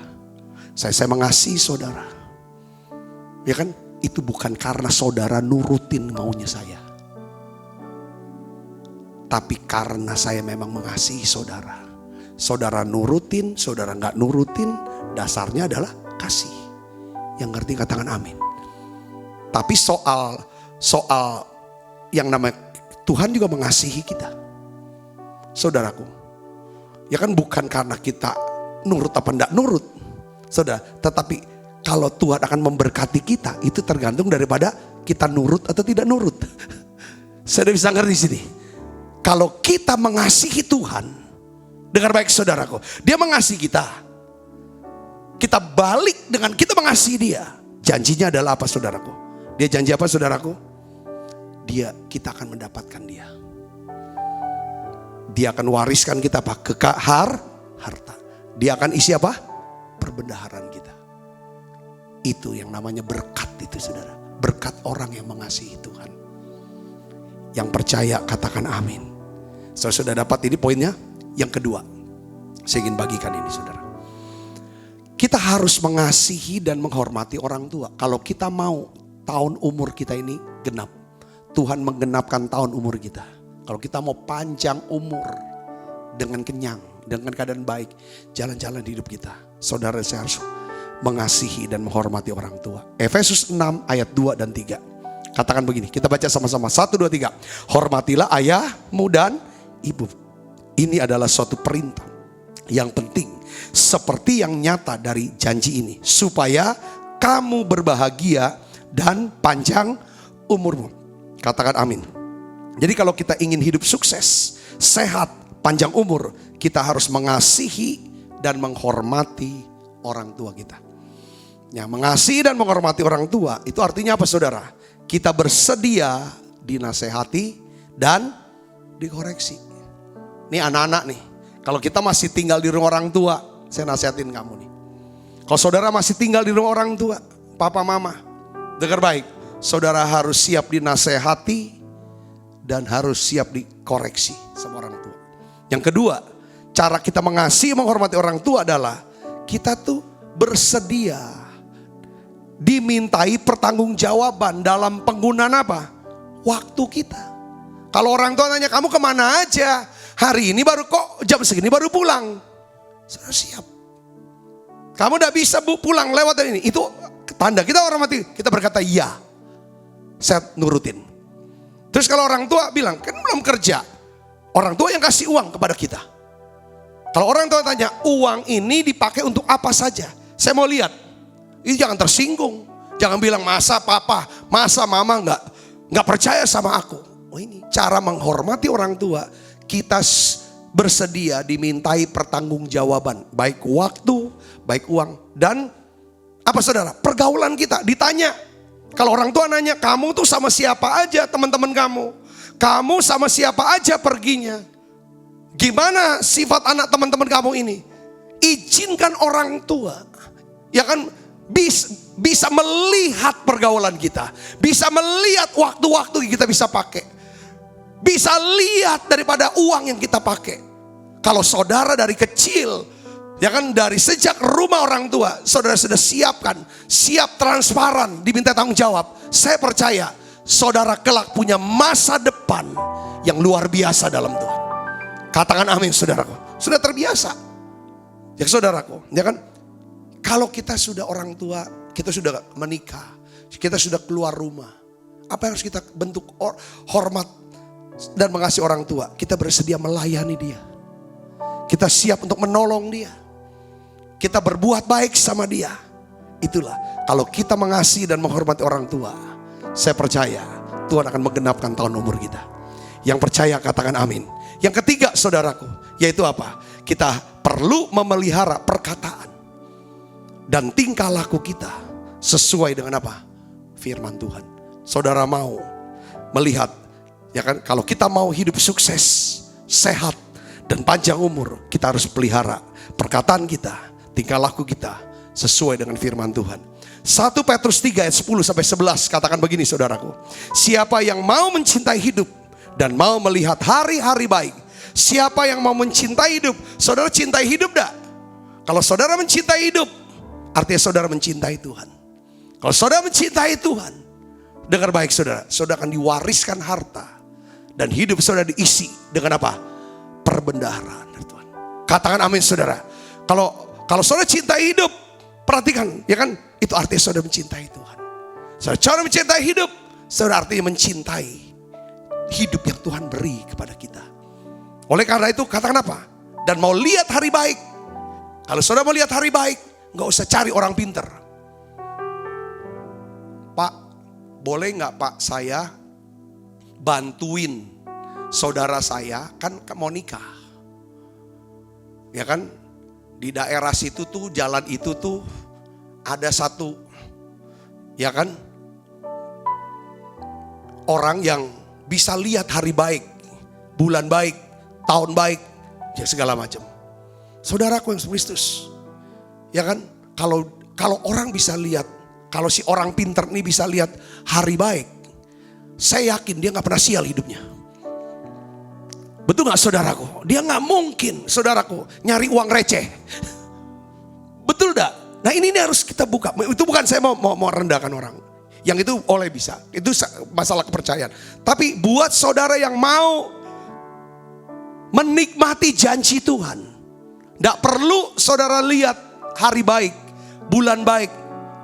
saya mengasihi saudara, ya kan, itu bukan karena saudara nurutin maunya saya. Tapi karena saya memang mengasihi saudara. Saudara nurutin, saudara gak nurutin, dasarnya adalah kasih. Yang ngerti katakan amin. Tapi soal yang namanya Tuhan juga mengasihi kita. saudaraku. Ya kan bukan karena kita nurut apa enggak nurut, saudara. Tetapi kalau Tuhan akan memberkati kita, itu tergantung daripada kita nurut atau tidak nurut. Saudara bisa ngerti di sini. Kalau kita mengasihi Tuhan, dengar baik saudaraku, Dia mengasihi kita. Kita balik dengan kita mengasihi Dia. Janjinya adalah apa saudaraku? Dia janji apa saudaraku? Kita akan mendapatkan Dia. Dia akan wariskan kita apa? Harta. Dia akan isi apa? Perbendaharaan kita. Itu yang namanya berkat itu saudara. Berkat orang yang mengasihi Tuhan. Yang percaya katakan amin. Sudah dapat ini poinnya. Yang kedua, saya ingin bagikan ini saudara. Kita harus mengasihi dan menghormati orang tua. Kalau kita mau tahun umur kita ini genap, Tuhan menggenapkan tahun umur kita. Kalau kita mau panjang umur dengan kenyang, dengan keadaan baik, jalan-jalan di hidup kita, saudara saya harus mengasihi dan menghormati orang tua. Efesus 6 ayat 2 dan 3. Katakan begini, kita baca sama-sama. 1, 2, 3. Hormatilah ayahmu dan ibu. Ini adalah suatu perintah yang penting, seperti yang nyata dari janji ini, supaya kamu berbahagia dan panjang umurmu. Katakan amin. Jadi kalau kita ingin hidup sukses, sehat, panjang umur, kita harus mengasihi dan menghormati orang tua kita. Ya, mengasihi dan menghormati orang tua itu artinya apa saudara? Kita bersedia dinasehati dan dikoreksi. Nih anak-anak nih, kalau kita masih tinggal di rumah orang tua, saya nasihatin kamu nih. Kalau saudara masih tinggal di rumah orang tua, papa mama, dengar baik, saudara harus siap dinasehati dan harus siap dikoreksi sama orang tua. Yang kedua, cara kita mengasihi menghormati orang tua adalah kita tuh bersedia dimintai pertanggungjawaban dalam penggunaan apa? Waktu kita. Kalau orang tua nanya, kamu kemana aja? Hari ini baru kok jam segini baru pulang. Saudara siap. Kamu udah bisa pulang lewat ini. Itu tanda kita hormati. Kita berkata iya. Saya nurutin. Terus kalau orang tua bilang, kan belum kerja. Orang tua yang kasih uang kepada kita. Kalau orang tua tanya, uang ini dipakai untuk apa saja? Saya mau lihat. Ini jangan tersinggung. Jangan bilang masa papa, masa mama nggak percaya sama aku. Oh ini cara menghormati orang tua. Kita bersedia dimintai pertanggungjawaban. Baik waktu, baik uang. Dan apa saudara? Pergaulan kita ditanya. Kalau orang tua nanya, kamu tuh sama siapa aja teman-teman kamu? Kamu sama siapa aja perginya? Gimana sifat anak teman-teman kamu ini? Izinkan orang tua, ya kan, bisa melihat pergaulan kita. Bisa melihat waktu-waktu yang kita bisa pakai. Bisa lihat daripada uang yang kita pakai. Kalau saudara dari kecil, ya kan, dari sejak rumah orang tua, saudara sudah siapkan, siap transparan, diminta tanggung jawab. Saya percaya, saudara kelak punya masa depan yang luar biasa dalam Tuhan. Katakan amin saudaraku. Sudah terbiasa. Ya saudaraku, ya kan. Kalau kita sudah orang tua, kita sudah menikah, kita sudah keluar rumah. Apa yang harus kita bentuk? Hormat dan mengasihi orang tua. Kita bersedia melayani dia. Kita siap untuk menolong dia. Kita berbuat baik sama dia. Itulah kalau kita mengasihi dan menghormati orang tua, saya percaya Tuhan akan menggenapkan tahun umur kita. Yang percaya katakan amin. Yang ketiga saudaraku, yaitu apa? Kita perlu memelihara perkataan dan tingkah laku kita sesuai dengan apa? Firman Tuhan. Saudara mau melihat, ya kan, kalau kita mau hidup sukses, sehat dan panjang umur, kita harus pelihara perkataan kita, tingkah laku kita sesuai dengan firman Tuhan. 1 Petrus 3 ayat 10 sampai 11 katakan begini saudaraku. Siapa yang mau mencintai hidup dan mau melihat hari-hari baik. Siapa yang mau mencintai hidup? Saudara cintai hidup dah? Kalau saudara mencintai hidup, artinya saudara mencintai Tuhan. Kalau saudara mencintai Tuhan, dengar baik saudara, saudara akan diwariskan harta. Dan hidup saudara diisi dengan apa? Perbendaharaan dari Tuhan. Katakan amin saudara. Kalau saudara cintai hidup, perhatikan, ya kan? Itu artinya saudara mencintai Tuhan. Saudara mencintai hidup, saudara artinya mencintai hidup yang Tuhan beri kepada kita. Oleh karena itu katakan apa? Dan mau lihat hari baik. Kalau saudara mau lihat hari baik, gak usah cari orang pinter. Pak, boleh gak Pak saya bantuin saudara saya, kan mau nikah. Ya kan? Di daerah situ tuh, jalan itu tuh ada satu, ya kan, orang yang bisa lihat hari baik, bulan baik, tahun baik, ya segala macam. Saudaraku yang Kristus, ya kan, kalau orang bisa lihat, kalau si orang pinter nih bisa lihat hari baik, saya yakin dia gak pernah sial hidupnya. Betul gak saudaraku? Dia gak mungkin saudaraku nyari uang receh. Betul gak? Nah ini harus kita buka. Itu bukan saya mau rendahkan orang. Yang itu oleh bisa. Itu masalah kepercayaan. Tapi buat saudara yang mau menikmati janji Tuhan, gak perlu saudara lihat hari baik, bulan baik,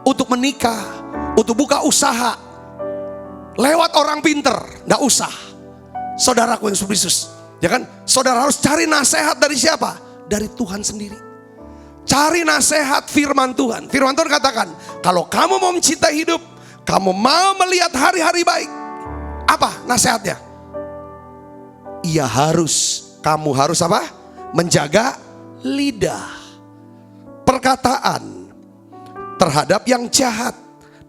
untuk menikah, untuk buka usaha, lewat orang pinter, gak usah. Saudaraku yang Yesus, ya kan? Saudara harus cari nasihat dari siapa? Dari Tuhan sendiri. Cari nasihat firman Tuhan. Firman Tuhan katakan, kalau kamu mau mencintai hidup, kamu mau melihat hari-hari baik, apa nasihatnya? Kamu harus apa? Menjaga lidah, perkataan terhadap yang jahat,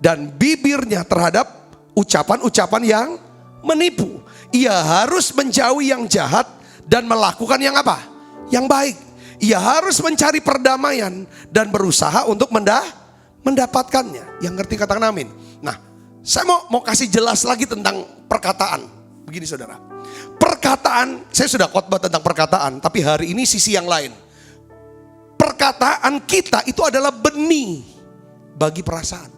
dan bibirnya terhadap ucapan-ucapan yang menipu. Ia harus menjauhi yang jahat dan melakukan yang apa? Yang baik. Ia harus mencari perdamaian dan berusaha untuk mendapatkannya. Yang ngerti katakan amin. Nah, saya mau kasih jelas lagi tentang perkataan. Begini saudara. Perkataan, saya sudah khotbah tentang perkataan, tapi hari ini sisi yang lain. Perkataan kita itu adalah benih bagi perasaan.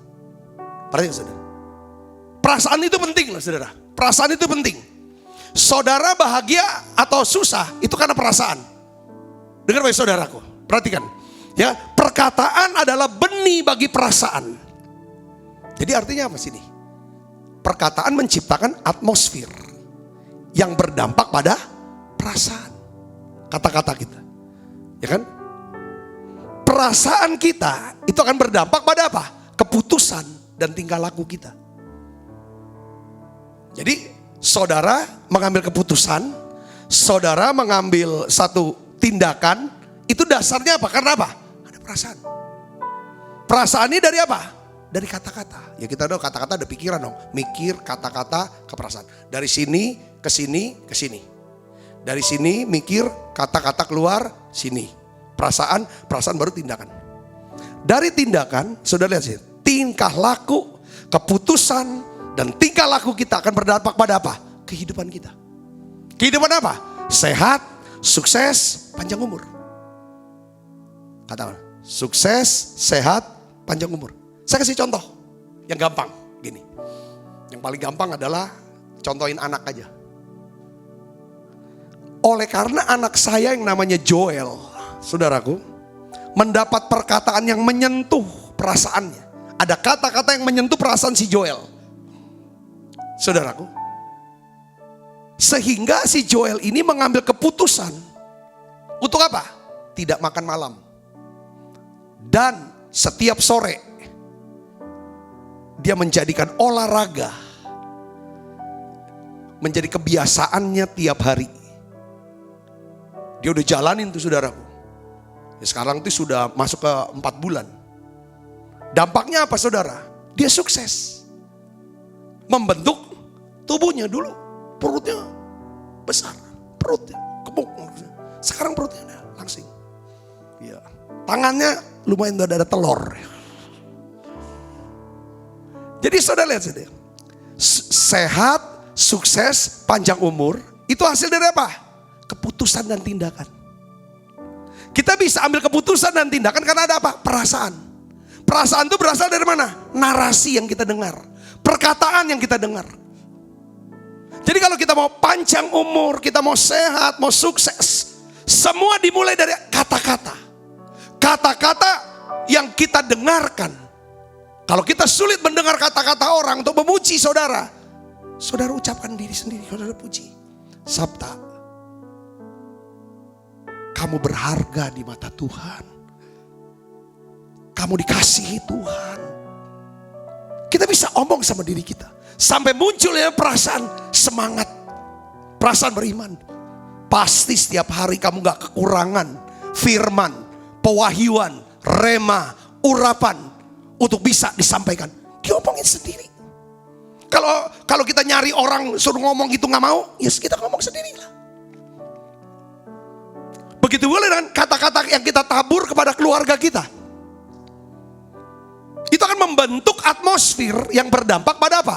Perhatikan saudara. Perasaan itu penting loh saudara. Perasaan itu penting. Saudara bahagia atau susah itu karena perasaan. Dengar baik saudaraku, perhatikan. Ya, perkataan adalah benih bagi perasaan. Jadi artinya apa sih ini? Perkataan menciptakan atmosfer yang berdampak pada perasaan. Kata-kata kita. Ya kan? Perasaan kita itu akan berdampak pada apa? Keputusan dan tingkah laku kita. Jadi saudara mengambil keputusan, saudara mengambil satu tindakan, itu dasarnya apa? Karena apa? Ada perasaan. Perasaan ini dari apa? Dari kata-kata. Ya kita tahu kata-kata ada pikiran dong. Mikir, kata-kata, ke perasaan. Dari sini, ke sini, ke sini. Dari sini mikir, kata-kata keluar, sini. Perasaan baru tindakan. Dari tindakan, saudara lihat sih, tingkah laku, keputusan, dan tingkah laku kita akan berdampak pada apa? Kehidupan kita. Kehidupan apa? Sehat, sukses, panjang umur. Katakan, sukses, sehat, panjang umur. Saya kasih contoh yang gampang, gini. Yang paling gampang adalah contohin anak aja. Oleh karena anak saya yang namanya Joel, saudaraku, mendapat perkataan yang menyentuh perasaannya. Ada kata-kata yang menyentuh perasaan si Joel. Saudaraku. Sehingga si Joel ini mengambil keputusan. Untuk apa? Tidak makan malam. Dan setiap sore dia menjadikan olahraga menjadi kebiasaannya tiap hari. Dia udah jalanin tuh saudaraku. Ya sekarang tuh sudah masuk ke 4 bulan. Dampaknya apa saudara? Dia sukses. Membentuk tubuhnya dulu. Perutnya besar. Perutnya gemuk. Sekarang perutnya langsing. Ya. Tangannya lumayan udah ada telur. Jadi saudara lihat sini. Sehat, sukses, panjang umur. Itu hasil dari apa? Keputusan dan tindakan. Kita bisa ambil keputusan dan tindakan karena ada apa? Perasaan. Perasaan itu berasal dari mana? Narasi yang kita dengar. Perkataan yang kita dengar. Jadi kalau kita mau panjang umur, kita mau sehat, mau sukses, semua dimulai dari kata-kata. Kata-kata yang kita dengarkan. Kalau kita sulit mendengar kata-kata orang untuk memuji saudara, saudara ucapkan diri sendiri, saudara puji. Sabta, Kamu berharga di mata Tuhan. Kamu dikasihi Tuhan. Kita bisa omong sama diri kita. Sampai muncul ya perasaan semangat. Perasaan beriman. Pasti setiap hari kamu gak kekurangan firman, pewahyuan, rema, urapan untuk bisa disampaikan. Diomongin sendiri. Kalau kita nyari orang suruh ngomong gitu gak mau, ya kita ngomong sendiri lah. Begitu boleh dengan kata-kata yang kita tabur kepada keluarga kita. Itu akan membentuk atmosfer yang berdampak pada apa?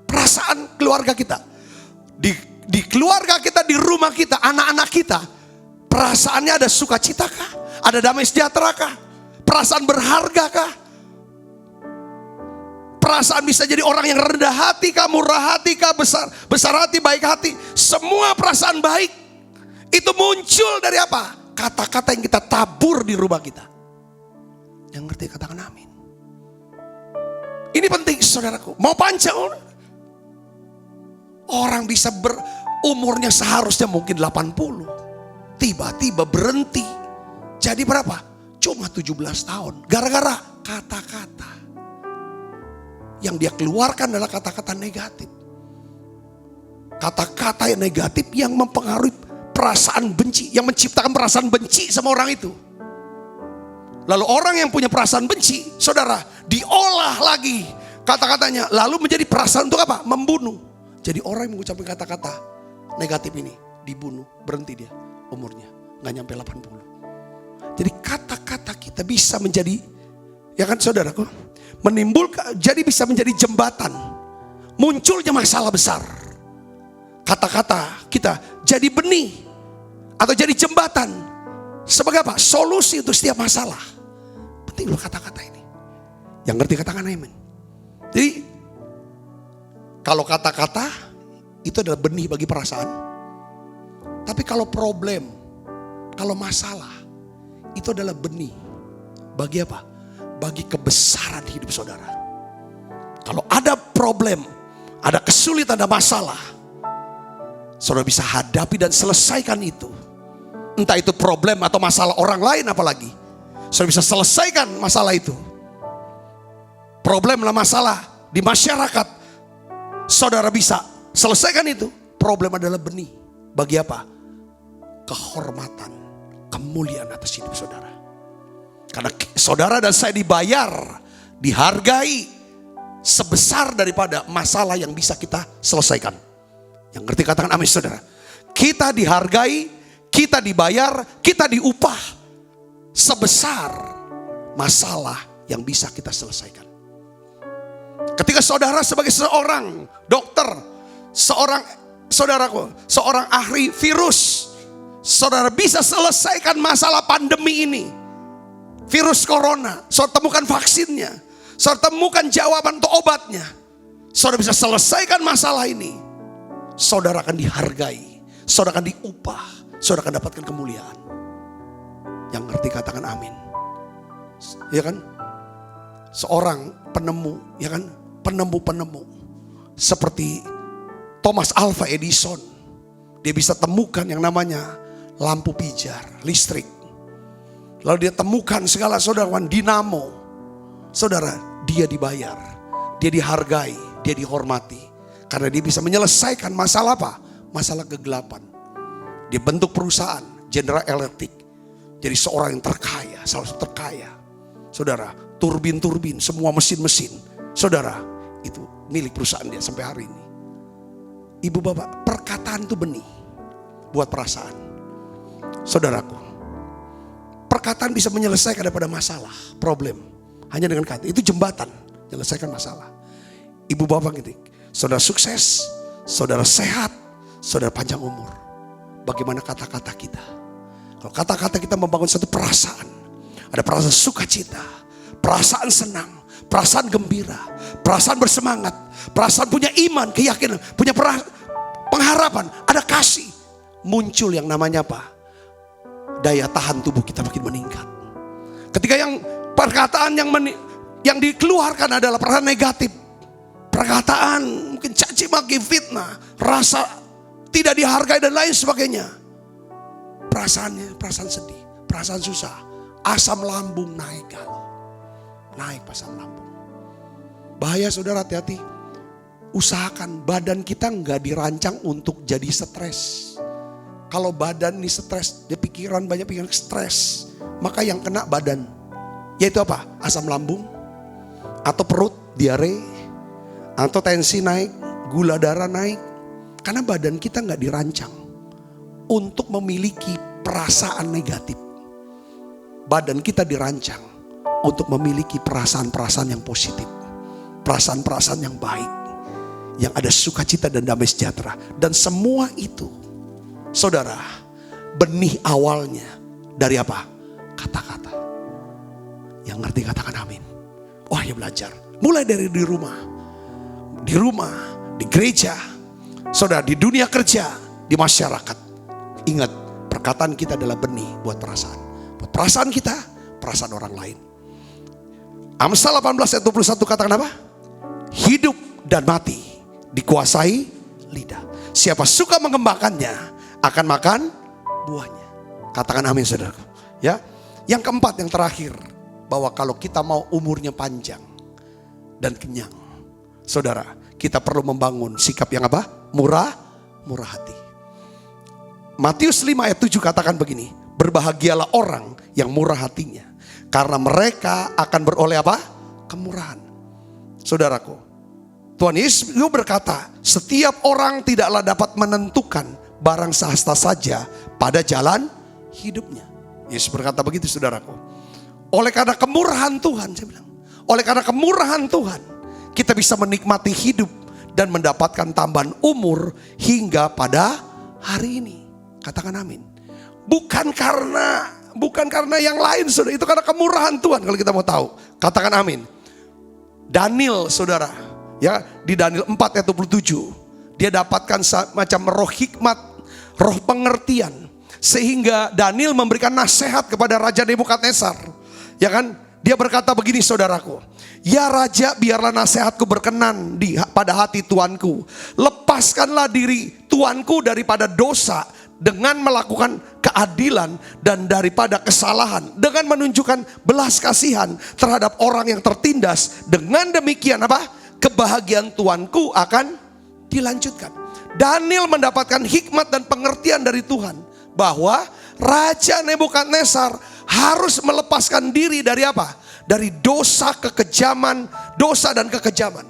Perasaan keluarga kita. Di keluarga kita, di rumah kita, anak-anak kita, perasaannya ada sukacita kah? Ada damai sejahtera kah? Perasaan berharga kah? Perasaan bisa jadi orang yang rendah hati kah, murah hati kah, besar hati, baik hati. Semua perasaan baik itu muncul dari apa? Kata-kata yang kita tabur di rumah kita. Yang ngerti katakan amin. Ini penting saudaraku. Mau panjang orang bisa umurnya seharusnya mungkin 80. Tiba-tiba berhenti. Jadi berapa? Cuma 17 tahun. Gara-gara kata-kata. Yang dia keluarkan adalah kata-kata negatif. Kata-kata yang negatif yang mempengaruhi perasaan benci. Yang menciptakan perasaan benci sama orang itu. Lalu orang yang punya perasaan benci, saudara, diolah lagi kata-katanya. Lalu menjadi perasaan untuk apa? Membunuh. Jadi orang yang mengucapkan kata-kata negatif ini dibunuh, berhenti dia umurnya, nggak nyampe 80. Jadi kata-kata kita bisa menjadi, ya kan saudaraku, menimbulkan, jadi bisa menjadi jembatan munculnya masalah besar. Kata-kata kita jadi benih atau jadi jembatan sebagai apa? Solusi untuk setiap masalah. Penting loh kata-kata ini. Yang ngerti katakan amin. Jadi kalau kata-kata itu adalah benih bagi perasaan. Tapi kalau problem, kalau masalah, itu adalah benih bagi apa? Bagi kebesaran hidup saudara. Kalau ada problem, ada kesulitan, ada masalah, saudara bisa hadapi dan selesaikan itu. Entah itu problem atau masalah orang lain apalagi. Saudara bisa selesaikan masalah itu. Problem lah masalah di masyarakat. Saudara bisa selesaikan itu. Problem adalah benih. Bagi apa? Kehormatan, kemuliaan atas hidup saudara. Karena saudara dan saya dibayar, dihargai sebesar daripada masalah yang bisa kita selesaikan. Yang ngerti katakan amin saudara. Kita dihargai, kita dibayar, kita diupah sebesar masalah yang bisa kita selesaikan. Ketika saudara sebagai seorang dokter, seorang ahli virus, saudara bisa selesaikan masalah pandemi ini. Virus corona, saudara temukan vaksinnya, saudara temukan jawaban untuk obatnya. Saudara bisa selesaikan masalah ini. Saudara akan dihargai, saudara akan diupah, saudara akan dapatkan kemuliaan. Yang ngerti katakan amin. Ya kan? Seorang penemu, ya kan? Penemu seperti Thomas Alva Edison. Dia bisa temukan yang namanya lampu pijar, listrik. Lalu dia temukan segala saudarawan dinamo. Saudara, dia dibayar, dia dihargai, dia dihormati. Karena dia bisa menyelesaikan masalah apa? Masalah kegelapan. Dia bentuk perusahaan General Electric. Jadi seorang yang terkaya, salah satu terkaya. Saudara, turbin-turbin, semua mesin-mesin. Saudara, itu milik perusahaan dia sampai hari ini. Ibu bapak, perkataan itu benih buat perasaan. Saudaraku, perkataan bisa menyelesaikan daripada masalah, problem. Hanya dengan kata, itu jembatan, menyelesaikan masalah. Ibu bapak gitu, saudara sukses, saudara sehat, saudara panjang umur. Bagaimana kata-kata kita? Kalau kata-kata kita membangun satu perasaan, ada perasaan sukacita, perasaan senang, perasaan gembira, perasaan bersemangat, perasaan punya iman, keyakinan, punya pengharapan, ada kasih. Muncul yang namanya apa? Daya tahan tubuh kita makin meningkat. Ketika yang perkataan yang dikeluarkan adalah perkataan negatif, perkataan mungkin caci maki, fitnah, rasa tidak dihargai dan lain sebagainya. perasaannya, perasaan sedih, perasaan susah. Asam lambung naik kalau. Naik asam lambung. Bahaya saudara, hati-hati. Usahakan badan kita nggak dirancang untuk jadi stres. Kalau badan ini stres, dia pikiran banyak pikiran stres, maka yang kena badan. Yaitu apa? Asam lambung, atau perut, diare, atau tensi naik, gula darah naik. Karena badan kita nggak dirancang untuk memiliki perasaan negatif. Badan kita dirancang untuk memiliki perasaan-perasaan yang positif. Perasaan-perasaan yang baik. Yang ada sukacita dan damai sejahtera. Dan semua itu, saudara, benih awalnya dari apa? Kata-kata. Yang ngerti katakan amin. Wah, ya belajar. Mulai dari di rumah. Di rumah, di gereja. Saudara, di dunia kerja, di masyarakat. Ingat, perkataan kita adalah benih buat perasaan. Buat perasaan kita, perasaan orang lain. Amsal 18 ayat 21 katakan apa? Hidup dan mati dikuasai lidah. Siapa suka mengembangkannya akan makan buahnya. Katakan amin saudaraku. Ya. Yang keempat, yang terakhir, bahwa kalau kita mau umurnya panjang dan kenyang, saudara, kita perlu membangun sikap yang apa? Murah hati. Matius 5 ayat 7 katakan begini, berbahagialah orang yang murah hatinya, karena mereka akan beroleh apa? Kemurahan. Saudaraku, Tuhan Yesus berkata, setiap orang tidaklah dapat menentukan barang sahasta saja pada jalan hidupnya. Yesus berkata begitu saudaraku. Oleh karena kemurahan Tuhan, saya bilang, oleh karena kemurahan Tuhan, kita bisa menikmati hidup dan mendapatkan tambahan umur hingga pada hari ini. Katakan amin. Bukan karena yang lain, saudara. Itu karena kemurahan Tuhan kalau kita mau tahu. Katakan amin. Daniel, saudara, ya, di Daniel 4 ayat 27, dia dapatkan macam roh hikmat, roh pengertian, sehingga Daniel memberikan nasihat kepada Raja Nebukadnezar. Ya kan? Dia berkata begini saudaraku, ya Raja, biarlah nasihatku berkenan pada hati tuanku. Lepaskanlah diri tuanku daripada dosa dengan melakukan keadilan dan daripada kesalahan, dengan menunjukkan belas kasihan terhadap orang yang tertindas. Dengan demikian apa? Kebahagiaan tuanku akan dilanjutkan. Daniel mendapatkan hikmat dan pengertian dari Tuhan bahwa Raja Nebukadnezar harus melepaskan diri dari apa? Dari dosa, kekejaman, dosa dan kekejaman.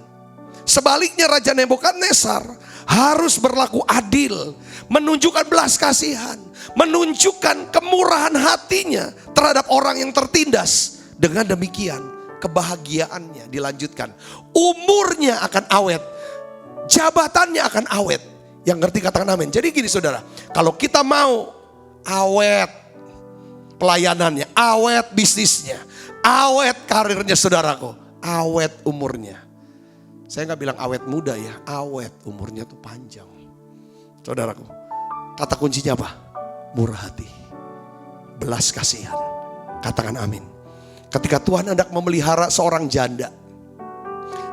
Sebaliknya Raja Nebukadnezar harus berlaku adil, menunjukkan belas kasihan, menunjukkan kemurahan hatinya terhadap orang yang tertindas. Dengan demikian kebahagiaannya dilanjutkan. Umurnya akan awet, jabatannya akan awet. Yang ngerti katakan amin. Jadi gini saudara, kalau kita mau awet pelayanannya, awet bisnisnya, awet karirnya saudaraku, awet umurnya. Saya gak bilang awet muda ya, awet umurnya tuh panjang. Saudaraku, kata kuncinya apa? Murah hati, belas kasihan. Katakan amin. Ketika Tuhan hendak memelihara seorang janda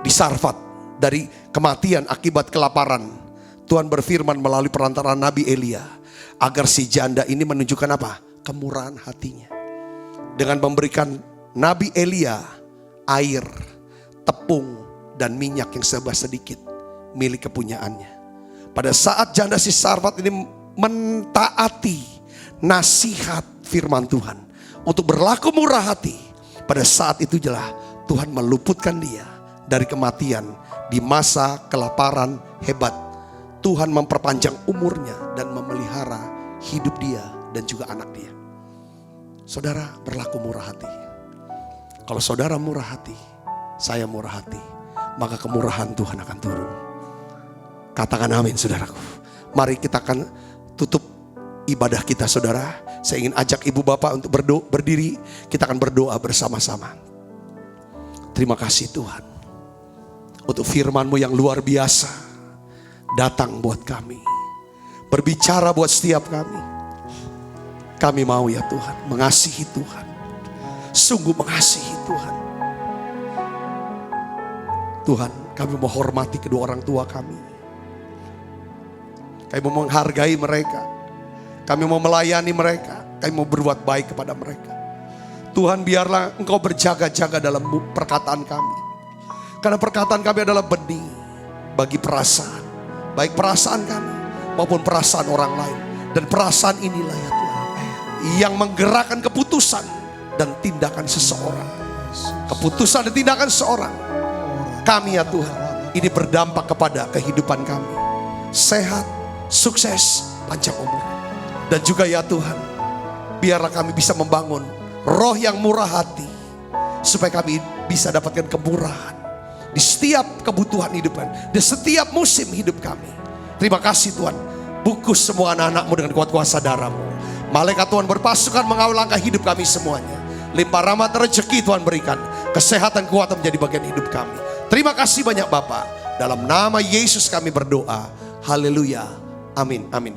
di Sarfat dari kematian akibat kelaparan, Tuhan berfirman melalui perantaraan Nabi Elia agar si janda ini menunjukkan apa? Kemurahan hatinya. Dengan memberikan Nabi Elia air, tepung, dan minyak yang serba sedikit milik kepunyaannya. Pada saat janda si Sarfat ini mentaati nasihat firman Tuhan untuk berlaku murah hati, pada saat itu jelas Tuhan meluputkan dia dari kematian di masa kelaparan hebat. Tuhan memperpanjang umurnya dan memelihara hidup dia dan juga anak dia. Saudara berlaku murah hati. Kalau saudara murah hati, saya murah hati, maka kemurahan Tuhan akan turun. Katakan amin saudaraku. Mari kita akan tutup ibadah kita saudara. Saya ingin ajak ibu bapak untuk berdiri. Kita akan berdoa bersama-sama. Terima kasih Tuhan untuk firman-Mu yang luar biasa datang buat kami, berbicara buat setiap kami. Kami mau ya Tuhan mengasihi Tuhan, sungguh mengasihi Tuhan. Tuhan, kami menghormati kedua orang tua kami. Kami mau menghargai mereka. Kami mau melayani mereka. Kami mau berbuat baik kepada mereka. Tuhan, biarlah Engkau berjaga-jaga dalam perkataan kami. Karena perkataan kami adalah benih bagi perasaan. Baik perasaan kami maupun perasaan orang lain. Dan perasaan inilah ya Tuhan, yang menggerakkan keputusan dan tindakan seseorang. Keputusan dan tindakan seseorang. Kami ya Tuhan, ini berdampak kepada kehidupan kami. Sehat, sukses, panjang umur. Dan juga ya Tuhan, biarlah kami bisa membangun roh yang murah hati. Supaya kami bisa dapatkan kemurahan di setiap kebutuhan hidup kami, di setiap musim hidup kami. Terima kasih Tuhan. Bungkus semua anak-anak-Mu dengan kuat kuasa darah-Mu. Malaikat Tuhan berpasukan mengawal langkah hidup kami semuanya. Limpah rahmat rezeki Tuhan berikan. Kesehatan kuat menjadi bagian hidup kami. Terima kasih banyak Bapa. Dalam nama Yesus kami berdoa. Haleluya. Amin. Amin.